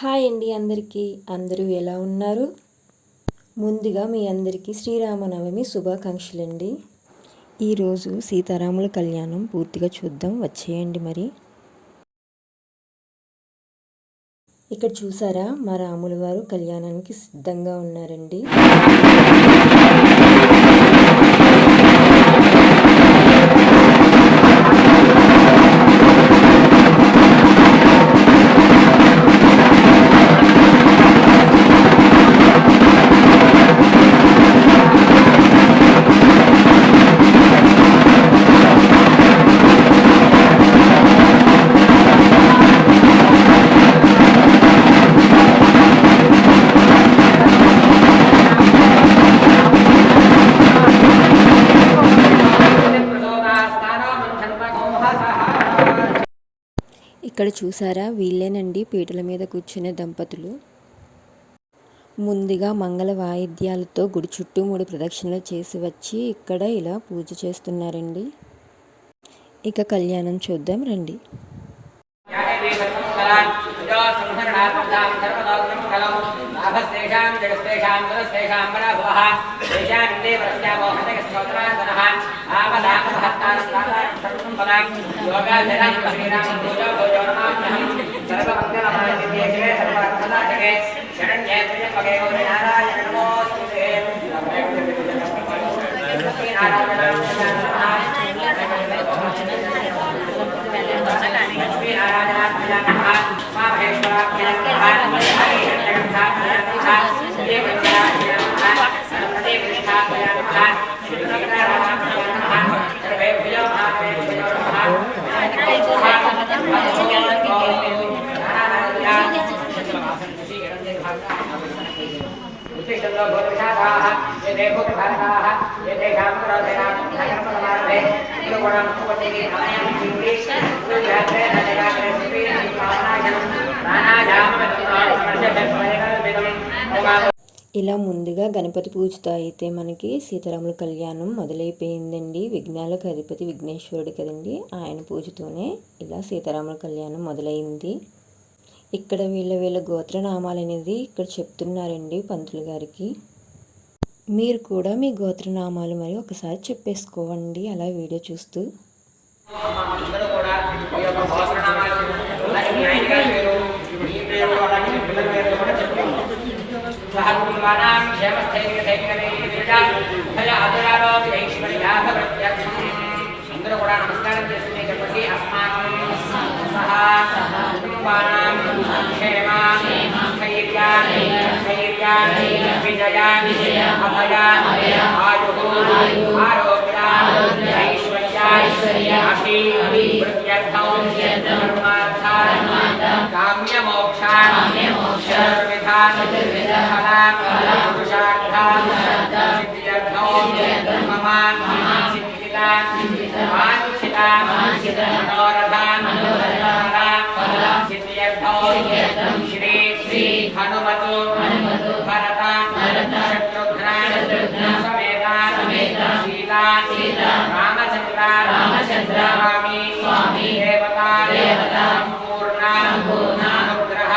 Hi అండి అందరికీ. అందరూ ఎలా ఉన్నారు? ముందుగా మీ అందరికీ శ్రీరామనవమి శుభాకాంక్షలండి. ఈరోజు సీతారాముల కళ్యాణం పూర్తిగా చూద్దాం, వచ్చేయండి. మరి ఇక్కడ చూసారా, మా రాముల వారు కళ్యాణానికి సిద్ధంగా ఉన్నారండి. ఇక్కడ చూసారా, వీళ్ళేనండి పీటల మీద కూర్చునే దంపతులు. ముందుగా మంగళ వాయిద్యాలతో గుడి చుట్టూ 3 ప్రదక్షిణలు చేసి వచ్చి ఇక్కడ ఇలా పూజ చేస్తున్నారండి. ఇక కళ్యాణం చూద్దాం రండి. ఇలా ముందుగా గణపతి పూజతో అయితే మనకి సీతారాముల కళ్యాణం మొదలైపోయిందండి. విఘ్నాలకు అధిపతి విఘ్నేశ్వరుడు కదండి, ఆయన పూజతోనే ఇలా సీతారాముల కళ్యాణం మొదలైంది. ఇక్కడ వీళ్ళ గోత్రనామాలు అనేది ఇక్కడ చెప్తున్నారండి పంతులు గారికి. మీరు కూడా మీ గోత్రనామాలు మరి ఒకసారి చెప్పేసుకోవండి అలా వీడియో చూస్తూ. అందరూ కూడా నమస్కారం చేసుకునే చెప్పండి. అస్మాకం సహా కుటుంబానాం క్షేమ స్థైర్య విజయ అభయ ఆయు ఆరోగ్య ఐశ్వర్య వృత్యర్థం ధర్మార్థ కామ్య మోక్ష చతుర్విధ ఫల పురుషార్థ సిద్ధ్యర్థం మమ సిద్ధిత వాంఛిత మనోరథ ఫల సిద్ధ్యర్థం శ్రీ హనుమతు భరత శత్రుఘ్న సమేత సీతా రామచంద్ర స్వామి దేవతా సంపూర్ణ అనుగ్రహ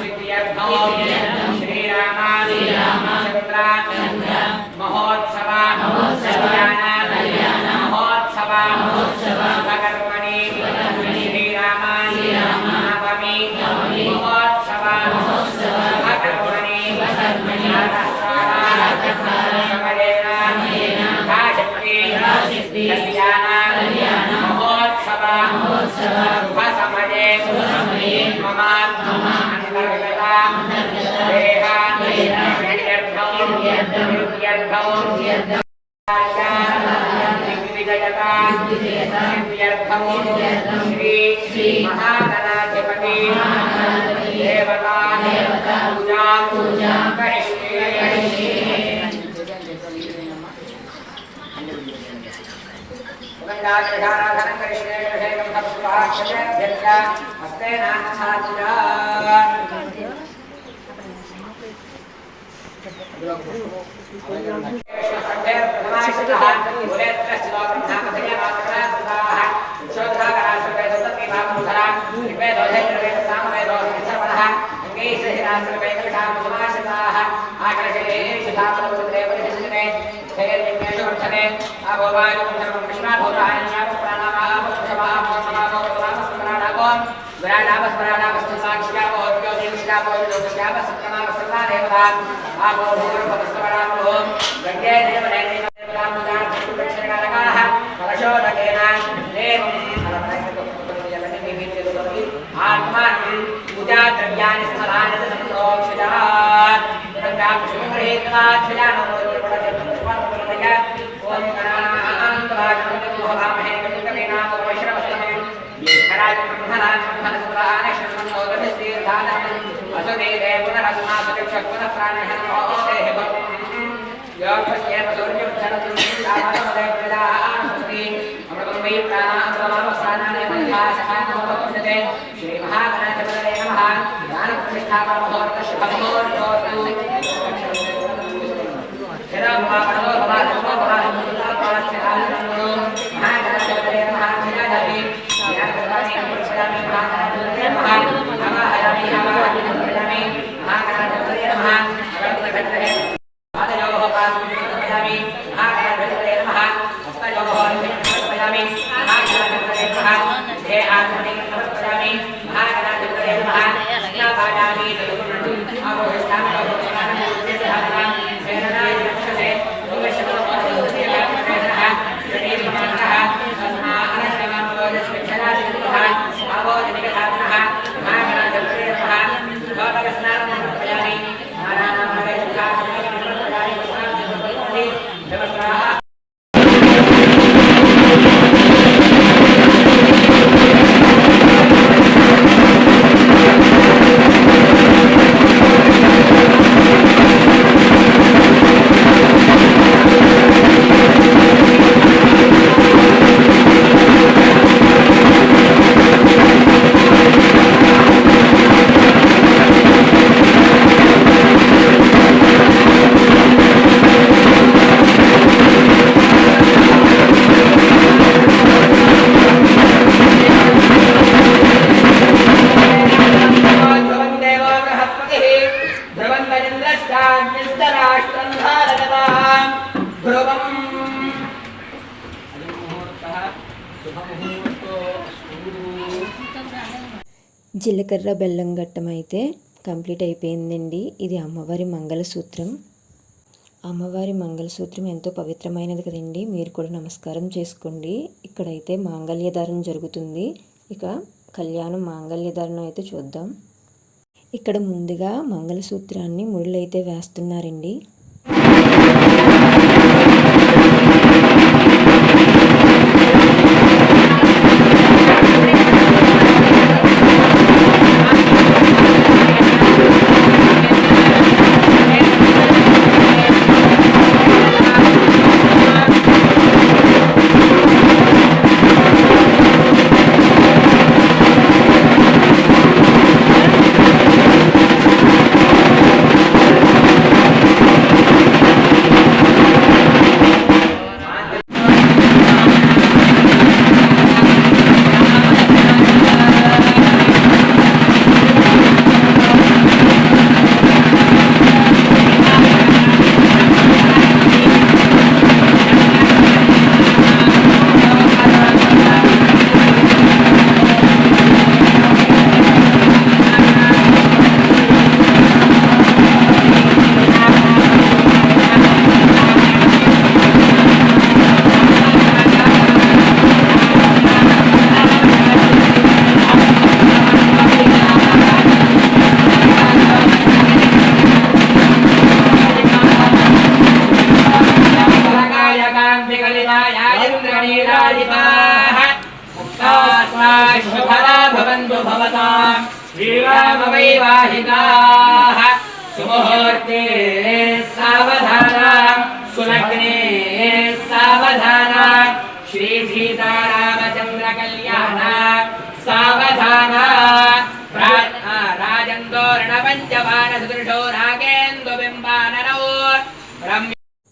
సిద్ధ్యర్థం శ్రీరామచంద్ర మహోత్సవ కళ్యాణ మహోత్సవ కర్మణి శ్రీరామనవమి మహోత్సవ కర్మణి కళ్యాణ మహోత్సవ సమయే మమ అంతర్గత శ్రీ మహాగణాధిపతి దేవతా పూజా జీలకర్ర బెల్లం ఘట్టం అయితే కంప్లీట్ అయిపోయిందండి. ఇది అమ్మవారి మంగళసూత్రం. అమ్మవారి మంగళసూత్రం ఎంతో పవిత్రమైనది కదండి. మీరు కూడా నమస్కారం చేసుకోండి. ఇక్కడైతే మాంగళ్యధారణ జరుగుతుంది. ఇక కళ్యాణం మాంగళ్యధారణ అయితే చూద్దాం. ఇక్కడ ముందుగా మంగళసూత్రాన్ని ముళ్ళైతే వేస్తున్నారండి. श्रीरामवैवाहिकाः सुमुहूर्ते सावधाना सुलग्ने सावधाना श्री सीतारामचंद्र कल्याण सावधाना राजन्दोर्ण पंचबाण सुदृशो नागेन्दु बिंबाननौ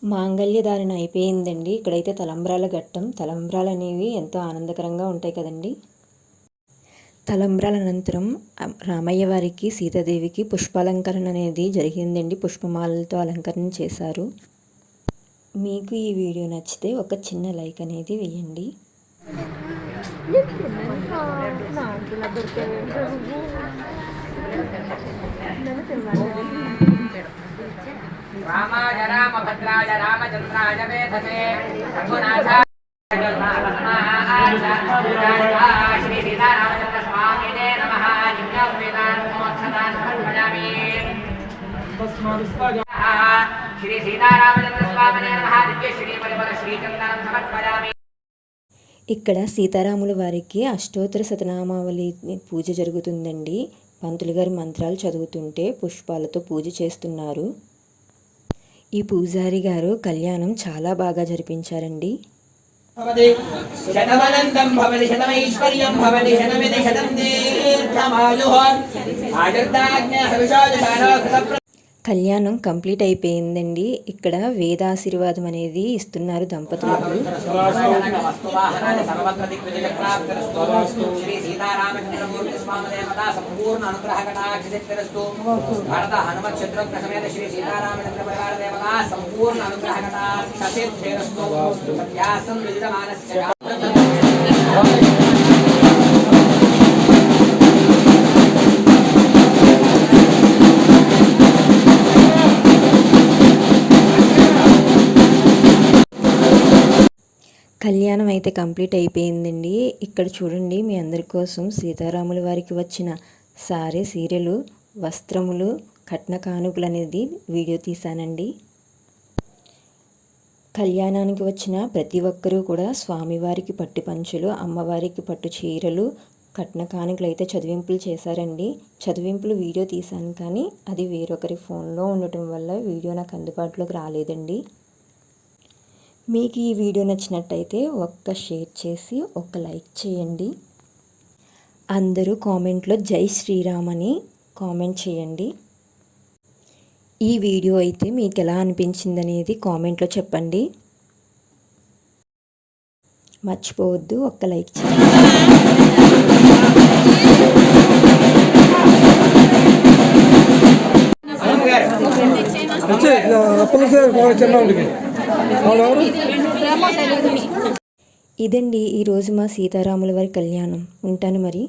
మాంగళ్యధారణ అయిపోయిందండి. ఇక్కడైతే తలంబ్రాల ఘట్టం. తలంబ్రాలు అనేవి ఎంతో ఆనందకరంగా ఉంటాయి కదండి. తలంబ్రాల అనంతరం రామయ్య వారికి సీతాదేవికి పుష్పాలంకరణ అనేది జరిగిందండి. పుష్పమాలలతో అలంకరణ చేశారు. మీకు ఈ వీడియో నచ్చితే ఒక చిన్న లైక్ అనేది వేయండి. రామాయ రామభద్రాయ రామచంద్రాయ వేధసే రఘునాథాయ శ్రీ సీతారామచంద్ర స్వామినే నమః. శ్రీ సీతారామచంద్ర స్వామినే నమః. దివ్యశ్రీ పరిమళ శ్రీచందనం సమర్పయామి. ఇక్కడ సీతారాముల వారికి అష్టోత్తర శతనామావళి పూజ జరుగుతుందండి. పంతులు గారు మంత్రాలు చదువుతుంటే పుష్పాలతో పూజ చేస్తున్నారు. ఈ పూజారి గారు కళ్యాణం చాలా బాగా జరిపించారండి. శతమనంతం భవతి శతమైశ్వర్యం భవతి శతమితి శతం దీర్ఘమాయుః ఆయుర్దాగ్న్య హవిషోజానో కృత. కళ్యాణం కంప్లీట్ అయిపోయిందండి. ఇక్కడ వేదాశీర్వాదం అనేది ఇస్తున్నారు దంపతులకు. శ్రీ సీతారామచంద్రమూర్తి స్వామి దేవతా సంపూర్ణ అనుగ్రహ కటాక్షిరస్తు. భరత హనుమత్ శత్రుఘ్న సమేత శ్రీ సీతారామచంద్ర పరివార దేవతా సంపూర్ణ అనుగ్రహ కటాక్షిరస్తు. సత్యాసం విదితమానస్య కళ్యాణం అయితే కంప్లీట్ అయిపోయిందండి. ఇక్కడ చూడండి, మీ అందరి కోసం సీతారాముల వారికి వచ్చిన సారీ, సీరెలు, వస్త్రములు, కట్న కానుకలు అనేది వీడియో తీశానండి. కళ్యాణానికి వచ్చిన ప్రతి ఒక్కరూ కూడా స్వామివారికి పట్టు పంచులు, అమ్మవారికి పట్టు చీరలు, కట్న కానుకలు అయితే చదివింపులు చేశారండి. చదివింపులు వీడియో తీశాను, కానీ అది వేరొకరి ఫోన్లో ఉండటం వల్ల వీడియో నాకు అందుబాటులోకి రాలేదండి. మీకు ఈ వీడియో నచ్చినట్టయితే ఒక్క షేర్ చేసి ఒక లైక్ చేయండి. అందరూ కామెంట్లో జై శ్రీరామ్ అని కామెంట్ చేయండి. ఈ వీడియో అయితే మీకు ఎలా అనిపించింది అనేది కామెంట్లో చెప్పండి. మర్చిపోవద్దు, ఒక్క లైక్ చేయండి. ఇదండి ఈరోజు మా సీతారాముల వారి కళ్యాణం. ఉంటాను మరి.